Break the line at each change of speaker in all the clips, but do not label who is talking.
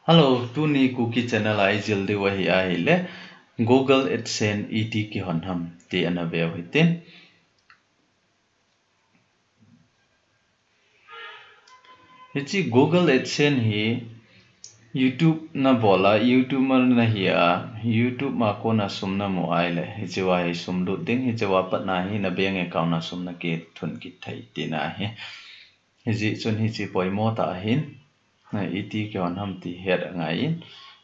Hello, tu ni cookie channel ai jildi wahi ai le Google AdSense ET ki hon ham ti anabe hitin. Hichi Google AdSense hi YouTube na bola YouTuber na hiya YouTube ma ko na sumna mo ai le hichi wa hi sumdu ding hichi wa pat na hi na beng account na sumna ke thun ki thai ti na hi hichi chun hichi poimo ta hin na ET ki hon ham ti head ngai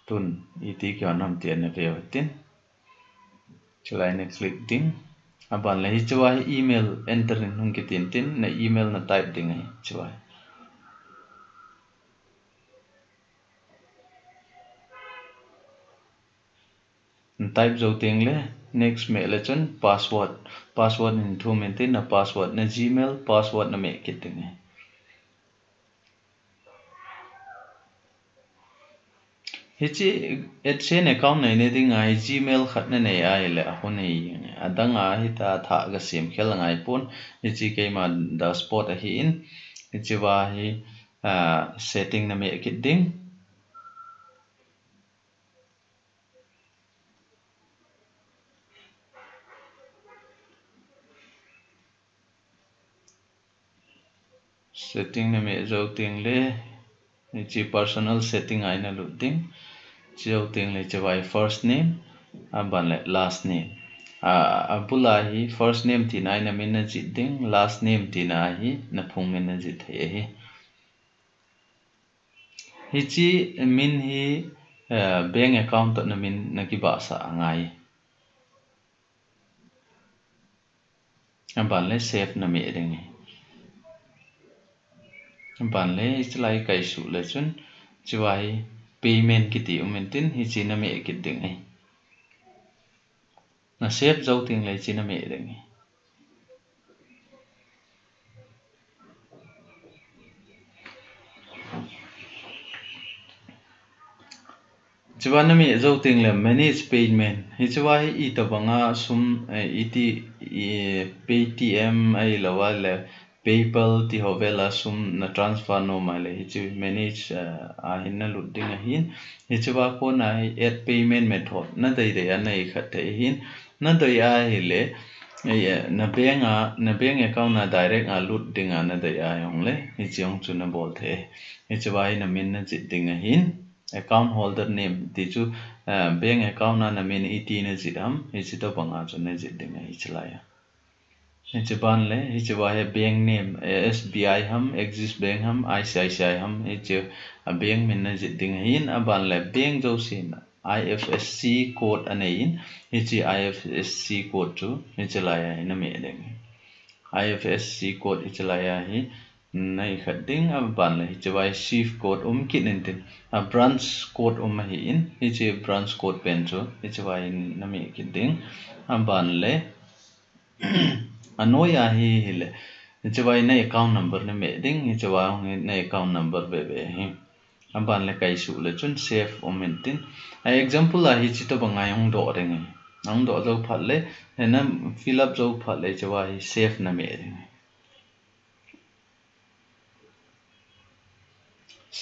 tun ET ki hon ham ti anabe hitin. Chulai na click ding aban la hi chuai email enter in hung ki tin na email na type ding ai chuai type zo ting le next me le chun password in thu maintain na password na Gmail password na me ki ding ai hichi AdSense account này ne ding ai Gmail khat na nei ai le a hun nei adang a hi ta tha ga sim khel ngai pon hichi ke ma dashboard a hi in hichi wa hi setting na me ki ding setting na me zo ting le hichi personal setting ai na lu ding zo ting le chawai first name aban le last name abula hi first name ti nai na min na ji ding last name ti na hi na phung min na ji the hi hichi min hi bank account na min na ki ba sa ngai aban le save na me ding aban le chlai kai su le chun chwai payment ki ti umentin hi chi na me ki ding ai na save zo ting le chi na me ding chwa na me zo ting le manage payment hi chwa hi I to banga sum Paytm ai lawa le PayPal ti hovela sum na transfer no mai le hi chu manage a hin na lut ding a hin hi chwa ko na add payment method na dai dai anai khat the hin na dai a hi le na bank account na direct a lut ding a na dai a yong le hi chong chu na bol the hi chwa hi na min na chit ding a hin account holder name ti chu bank account na min ET na jidam hi chi to banga chu na jid ding hi chlai hi chi ban le hi chi wa he bank name SBI ham Axis Bank ham ICICI ham hi chi bank min na jid ding hin aban le bank jo sin IFSC code anain hi chi IFSC code chu hi chlai na me ding IFSC code hi chlai hi nay khát ding ban le chawai shift code ki nen tin branch code hi in hi che branch code pen chu hi chawai na me ki ding ban le anoya hi le chawai na account number na me ding hi chawai na account number be hi ban le kai su le chun save tin example hi chi to bangai hong do reng hong do zo phat le na fill up zo phat le chawai save na me reng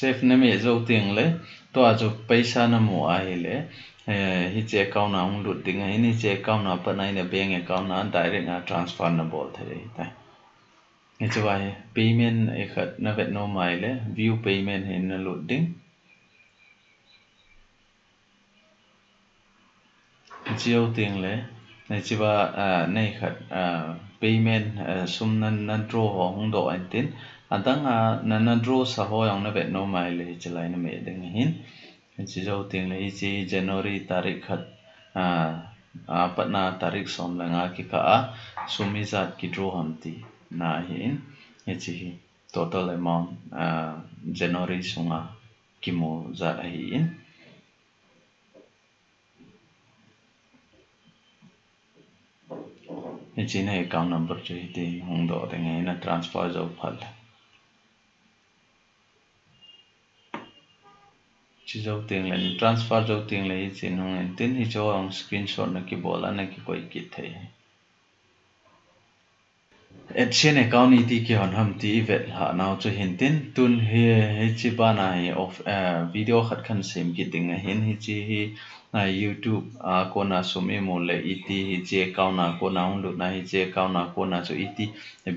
save na me zo ting le to a zo paisa na mo ai le hi che account na hung lut ding hi ni che account na pa nai na bank account na direct na transfer na bol the ta hi che wa payment e khat na vet no mai le view payment hin na lut ding chiao ting le nei chi wa nei khat payment sum nan draw hong do an tin adang na draw sa ho yang na vet no mai le chlai na me ding hin chi zo ting le chi January tarik khat patna tarik som la nga ki ka sumizat ki draw ham ti na hin chi total amount January sunga ki mo za hi in chi na account number chu ti hong do de ngai na transfer zo phal chi zo ting le transfer zo ting le chi nong en tin hi cho screenshot na ki bola na ki koi ki the Action account iti ki hon ham ti vet ha now cho hin tin tun he chi ba na hi of video khat khan sem ki ting hin hi chi hi na YouTube ko na sum emo le iti hi chi account na ko na un lu na hi chi account na ko na cho iti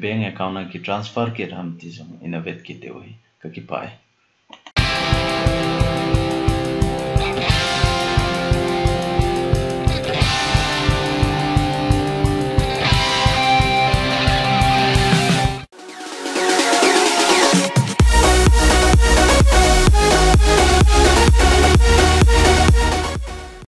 bank account na ki transfer ki ham ti so in a vet ki te hi ka ki pai